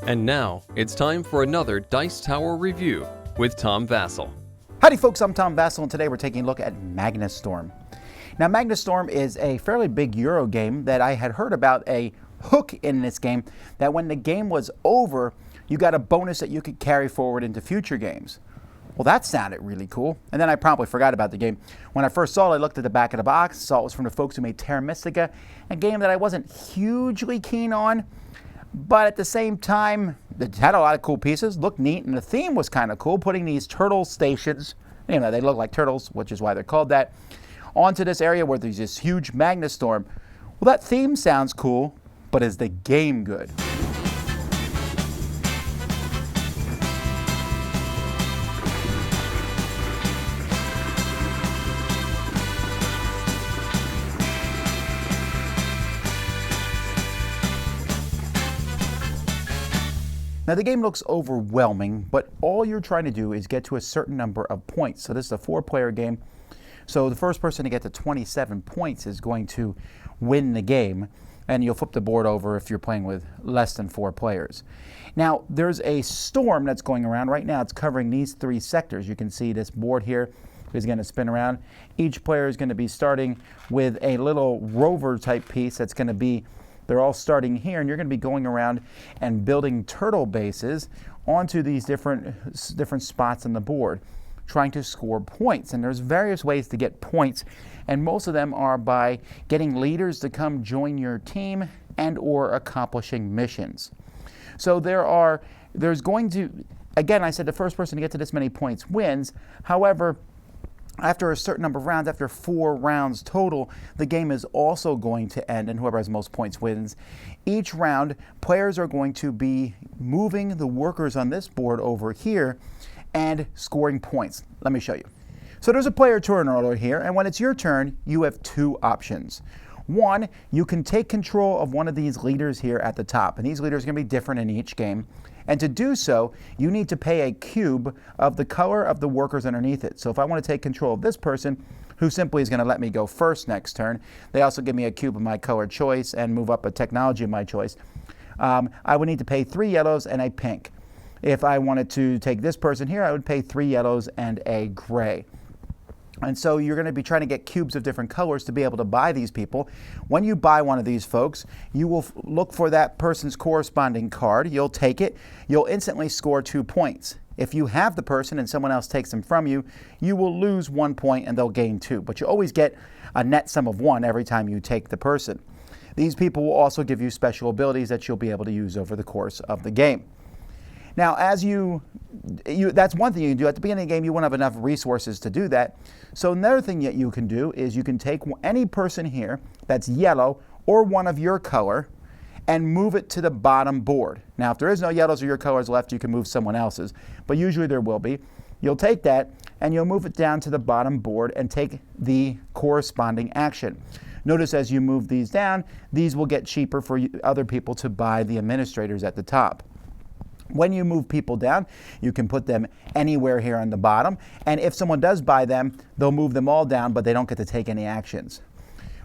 And now, it's time for another Dice Tower review with Tom Vasel. Howdy folks, I'm Tom Vasel, and today we're taking a look at Magnastorm. Now Magnastorm is a fairly big Euro game that I had heard about a hook in this game, that when the game was over, you got a bonus that you could carry forward into future games. Well, that sounded really cool, and then I promptly forgot about the game. When I first saw it, I looked at the back of the box, saw it was from the folks who made Terra Mystica, a game that I wasn't hugely keen on, but at the same time, it had a lot of cool pieces, looked neat, and the theme was kind of cool, putting these turtle stations, you know, they look like turtles, which is why they're called that, onto this area where there's this huge Magnastorm. Well, that theme sounds cool, but is the game good? Now the game looks overwhelming, but all you're trying to do is get to a certain number of points. So this is a 4-player game. So the first person to get to 27 points is going to win the game, and you'll flip the board over if you're playing with less than 4 players. Now there's a storm that's going around right now. It's covering these 3 sectors. You can see this board here is going to spin around. Each player is going to be starting with a little rover type piece that's going to be, they're all starting here, and you're going to be going around and building turtle bases onto these different spots on the board, trying to score points. And there's various ways to get points, and most of them are by getting leaders to come join your team and or accomplishing missions. So there's going to, again, I said the first person to get to this many points wins. However, after a certain number of rounds, after 4 rounds total, the game is also going to end, and whoever has most points wins. Each round, players are going to be moving the workers on this board over here and scoring points. Let me show you. So there's a player turn order here, and when it's your turn, you have 2 options. One, you can take control of one of these leaders here at the top, and these leaders are going to be different in each game. And to do so, you need to pay a cube of the color of the workers underneath it. So if I want to take control of this person, who simply is going to let me go first next turn, they also give me a cube of my color choice and move up a technology of my choice. I would need to pay 3 yellows and a pink. If I wanted to take this person here, I would pay 3 yellows and a gray. And so you're going to be trying to get cubes of different colors to be able to buy these people. When you buy one of these folks, you will look for that person's corresponding card. You'll take it. You'll instantly score 2 points. If you have the person and someone else takes them from you, you will lose 1 point and they'll gain 2. But you always get a net sum of 1 every time you take the person. These people will also give you special abilities that you'll be able to use over the course of the game. Now, as that's one thing you can do. At the beginning of the game, you won't have enough resources to do that. So another thing that you can do is you can take any person here that's yellow or one of your color and move it to the bottom board. Now, if there is no yellows or your colors left, you can move someone else's, but usually there will be. You'll take that and you'll move it down to the bottom board and take the corresponding action. Notice as you move these down, these will get cheaper for other people to buy the administrators at the top. When you move people down, you can put them anywhere here on the bottom, and if someone does buy them, they'll move them all down, but they don't get to take any actions.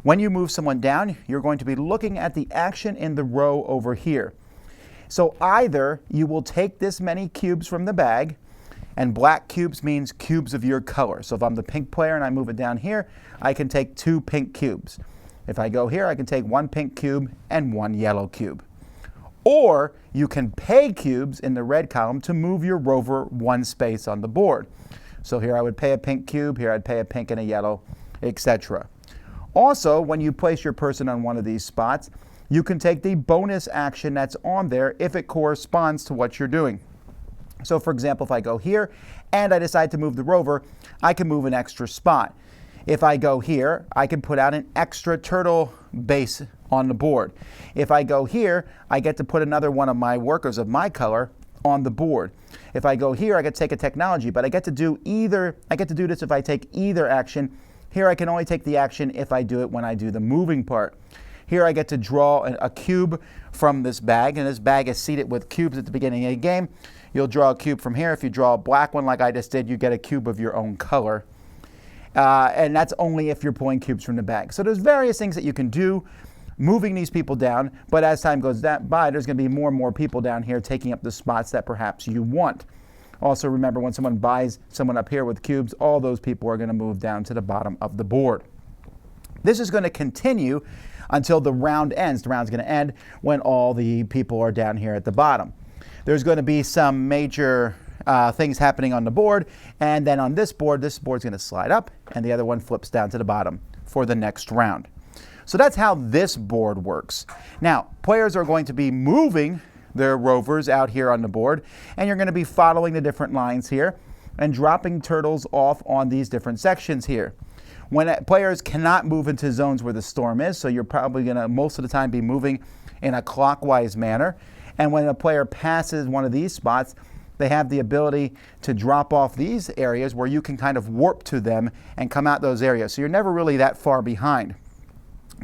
When you move someone down, you're going to be looking at the action in the row over here. So either you will take this many cubes from the bag, and black cubes means cubes of your color. So if I'm the pink player and I move it down here, I can take 2 pink cubes. If I go here, I can take 1 pink cube and 1 yellow cube. Or you can pay cubes in the red column to move your rover 1 space on the board. So here I would pay a pink cube, here I'd pay a pink and a yellow, etc. Also, when you place your person on one of these spots, you can take the bonus action that's on there if it corresponds to what you're doing. So for example, if I go here and I decide to move the rover, I can move an extra spot. If I go here, I can put out an extra turtle base on the board. If I go here, I get to put another one of my workers of my color on the board. If I go here, I get to take a technology, but I get to do this if I take either action. Here I can only take the action if I do it when I do the moving part. Here I get to draw a cube from this bag, and this bag is seated with cubes at the beginning of the game. You'll draw a cube from here. If you draw a black one like I just did, you get a cube of your own color. And that's only if you're pulling cubes from the bag. So there's various things that you can do. moving these people down, but as time goes by, there's going to be more and more people down here taking up the spots that perhaps you want. Also remember, when someone buys someone up here with cubes, all those people are going to move down to the bottom of the board. This is going to continue until the round ends. The round's going to end when all the people are down here at the bottom. There's going to be some major things happening on the board, and then on this board's going to slide up, and the other one flips down to the bottom for the next round. So that's how this board works. Now, players are going to be moving their rovers out here on the board, and you're going to be following the different lines here and dropping turtles off on these different sections here. When players cannot move into zones where the storm is, so you're probably going to most of the time be moving in a clockwise manner. And when a player passes one of these spots, they have the ability to drop off these areas where you can kind of warp to them and come out those areas. So you're never really that far behind.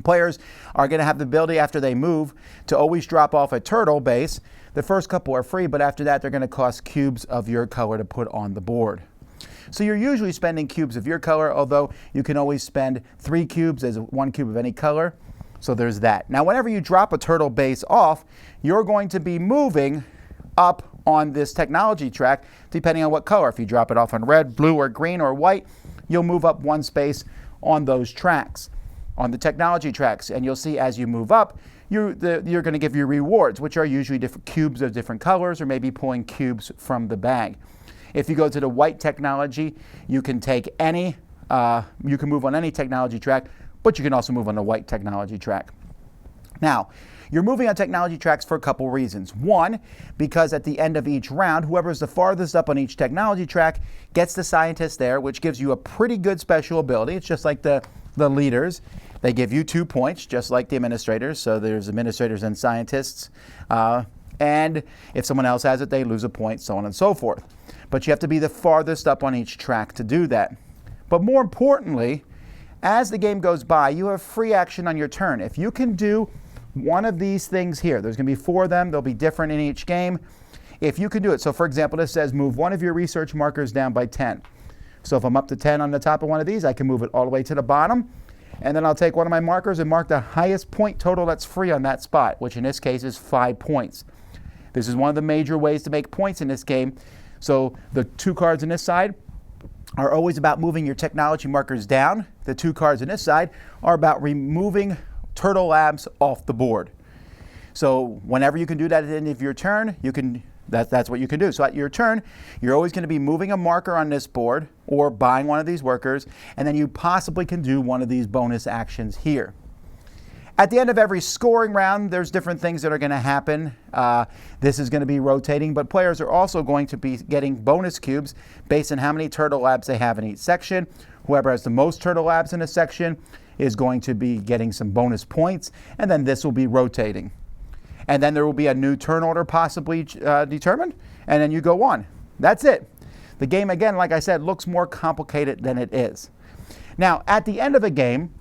Players are going to have the ability, after they move, to always drop off a turtle base. The first couple are free, but after that, they're going to cost cubes of your color to put on the board. So you're usually spending cubes of your color, although you can always spend 3 cubes as 1 cube of any color. So there's that. Now, whenever you drop a turtle base off, you're going to be moving up on this technology track, depending on what color. If you drop it off on red, blue, or green, or white, you'll move up 1 space on those tracks, on the technology tracks. And you'll see as you move up, you're going to give you rewards, which are usually different cubes of different colors, or maybe pulling cubes from the bag. If you go to the white technology, you can take any, you can move on any technology track, but you can also move on the white technology track. Now, you're moving on technology tracks for a couple reasons. One, because at the end of each round, whoever's the farthest up on each technology track gets the scientist there, which gives you a pretty good special ability. It's just like the leaders. They give you 2 points, just like the administrators. So there's administrators and scientists. And if someone else has it, they lose a point, so on and so forth. But you have to be the farthest up on each track to do that. But more importantly, as the game goes by, you have free action on your turn. If you can do one of these things here, there's going to be 4 of them. They'll be different in each game. If you can do it, so for example, this says move one of your research markers down by 10. So if I'm up to 10 on the top of one of these, I can move it all the way to the bottom. And then I'll take one of my markers and mark the highest point total that's free on that spot, which in this case is 5 points. This is one of the major ways to make points in this game. So the 2 cards on this side are always about moving your technology markers down. The 2 cards on this side are about removing turtle labs off the board. So whenever you can do that at the end of your turn, you can. That's what you can do. So at your turn, you're always going to be moving a marker on this board or buying one of these workers, and then you possibly can do one of these bonus actions here. At the end of every scoring round, there's different things that are going to happen. This is going to be rotating, but players are also going to be getting bonus cubes based on how many turtle labs they have in each section. Whoever has the most turtle labs in a section is going to be getting some bonus points, and then this will be rotating. And then there will be a new turn order possibly determined, and then you go on. That's it. The game, again, like I said, looks more complicated than it is. Now, at the end of a game,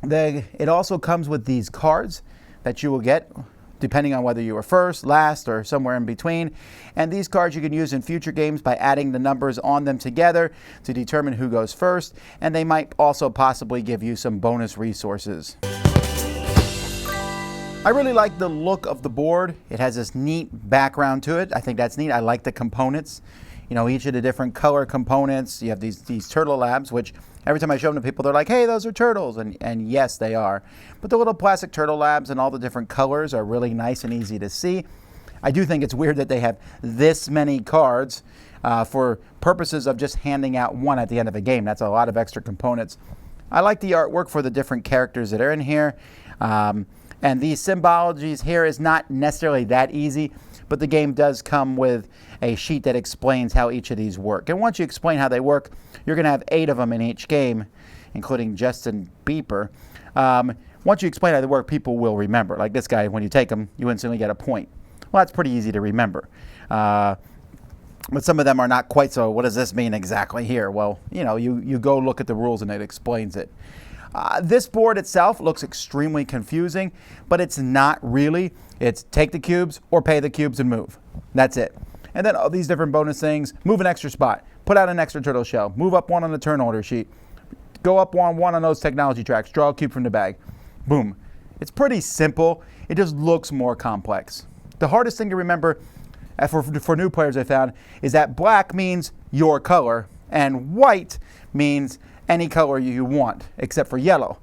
it also comes with these cards that you will get, depending on whether you were first, last, or somewhere in between. And these cards you can use in future games by adding the numbers on them together to determine who goes first. And they might also possibly give you some bonus resources. I really like the look of the board. It has this neat background to it. I think that's neat. I like the components. You know, each of the different color components. You have these turtle labs, which every time I show them to people, they're like, hey, those are turtles. And yes, they are. But the little plastic turtle labs and all the different colors are really nice and easy to see. I do think it's weird that they have this many cards for purposes of just handing out one at the end of a game. That's a lot of extra components. I like the artwork for the different characters that are in here. And these symbologies here is not necessarily that easy, but the game does come with a sheet that explains how each of these work. And once you explain how they work, you're going to have 8 of them in each game, including Justin Beeper. Once you explain how they work, people will remember. Like this guy, when you take them, you instantly get a point. Well, that's pretty easy to remember. But some of them are not quite so, what does this mean exactly here? Well, you know, you go look at the rules and it explains it. This board itself looks extremely confusing, but it's not really. It's take the cubes or pay the cubes and move. That's it. And then all these different bonus things. Move an extra spot. Put out an extra turtle shell. Move up 1 on the turn order sheet. Go up one on those technology tracks. Draw a cube from the bag. Boom. It's pretty simple. It just looks more complex. The hardest thing to remember for new players, I found, is that black means your color and white means any color you want except for yellow.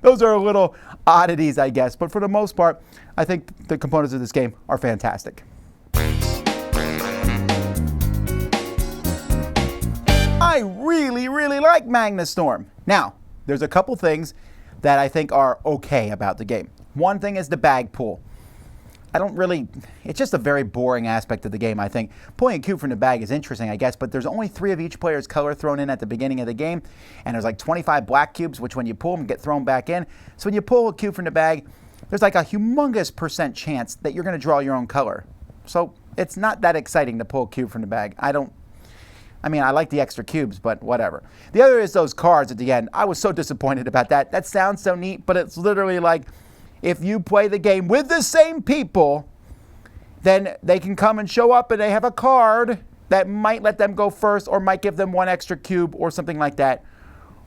Those are little oddities, I guess, but for the most part, I think the components of this game are fantastic. I really like Magnastorm. Now, there's a couple things that I think are okay about the game. One thing is the bag pull. It's just a very boring aspect of the game, I think. Pulling a cube from the bag is interesting, I guess, but there's only 3 of each player's color thrown in at the beginning of the game, and there's like 25 black cubes, which when you pull them, get thrown back in. So when you pull a cube from the bag, there's like a humongous % chance that you're going to draw your own color. So it's not that exciting to pull a cube from the bag. I like the extra cubes, but whatever. The other is those cards at the end. I was so disappointed about that. That sounds so neat, but it's literally like, if you play the game with the same people, then they can come and show up and they have a card that might let them go first or might give them 1 extra cube or something like that.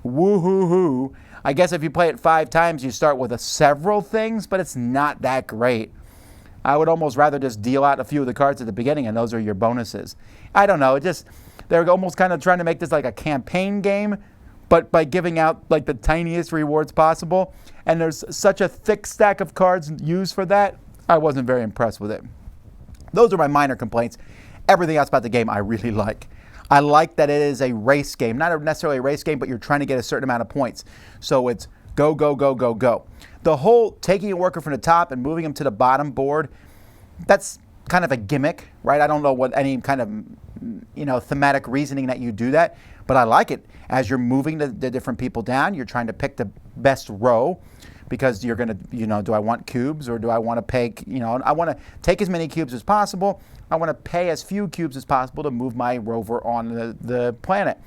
Woo-hoo-hoo. I guess if you play it 5 times, you start with several things, but it's not that great. I would almost rather just deal out a few of the cards at the beginning and those are your bonuses. I don't know. They're almost kind of trying to make this like a campaign game, but by giving out like the tiniest rewards possible. And there's such a thick stack of cards used for that, I wasn't very impressed with it. Those are my minor complaints. Everything else about the game I really like. I like that it is a race game. Not necessarily a race game, but you're trying to get a certain amount of points. So it's go, go, go, go, go. The whole taking a worker from the top and moving them to the bottom board, that's kind of a gimmick, right? I don't know what any kind of thematic reasoning that you do that, but I like it. As you're moving the different people down, you're trying to pick the best row because you're going to, do I want cubes or do I want to pay, I want to take as many cubes as possible. I want to pay as few cubes as possible to move my rover on the planet.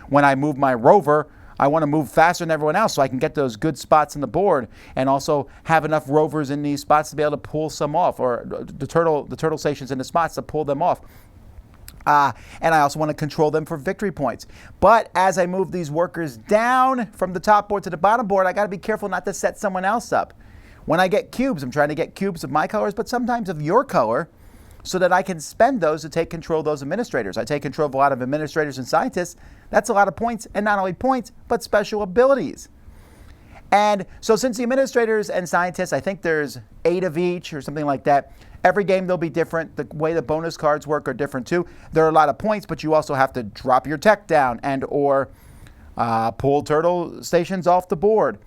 When I move my rover, I want to move faster than everyone else so I can get those good spots on the board and also have enough rovers in these spots to be able to pull some off, or the turtle stations in the spots to pull them off. And I also want to control them for victory points. But as I move these workers down from the top board to the bottom board, I got to be careful not to set someone else up. When I get cubes, I'm trying to get cubes of my colors, but sometimes of your color, so that I can spend those to take control of those administrators. I take control of a lot of administrators and scientists. That's a lot of points, and not only points, but special abilities. And so since the administrators and scientists, I think there's 8 of each or something like that, every game they'll be different. The way the bonus cards work are different too. There are a lot of points, but you also have to drop your tech down and or pull turtle stations off the board.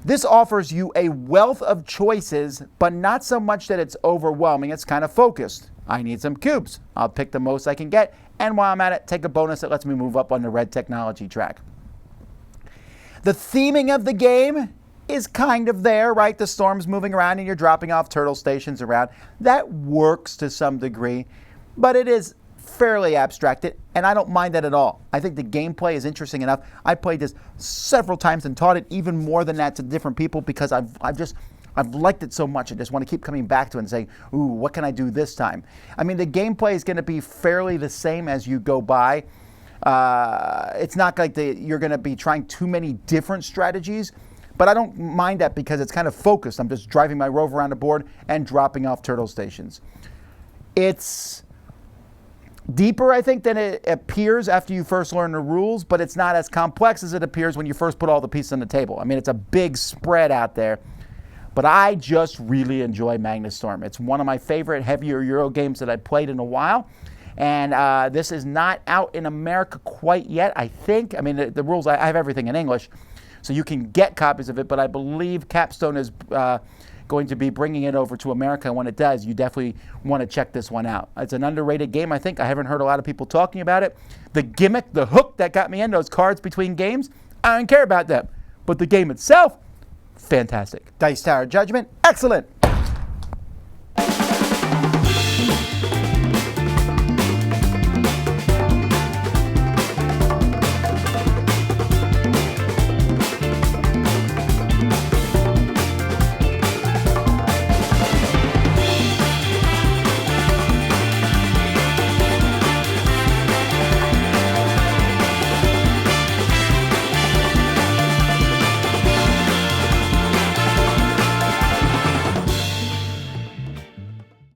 This offers you a wealth of choices, but not so much that it's overwhelming. It's kind of focused. I need some cubes. I'll pick the most I can get, and while I'm at it, take a bonus that lets me move up on the red technology track. The theming of the game is kind of there, right? The storm's moving around and you're dropping off turtle stations around. That works to some degree, but it is fairly abstracted, and I don't mind that at all. I think the gameplay is interesting enough. I played this several times and taught it even more than that to different people because I've liked it so much. I just want to keep coming back to it and saying, ooh, what can I do this time? I mean, the gameplay is going to be fairly the same as you go by. It's not like you're going to be trying too many different strategies, but I don't mind that because it's kind of focused. I'm just driving my rover around the board and dropping off turtle stations. It's deeper, I think, than it appears after you first learn the rules, but it's not as complex as it appears when you first put all the pieces on the table. I mean, it's a big spread out there, but I just really enjoy Magnastorm. It's one of my favorite heavier Euro games that I've played in a while, and this is not out in America quite yet, I think. I mean, the rules, I have everything in English, so you can get copies of it, but I believe Capstone is going to be bringing it over to America, and when it does, you definitely want to check this one out. It's an underrated game, I think. I haven't heard a lot of people talking about it. The gimmick, the hook that got me in, those cards between games, I don't care about them. But the game itself, fantastic. Dice Tower Judgment, excellent.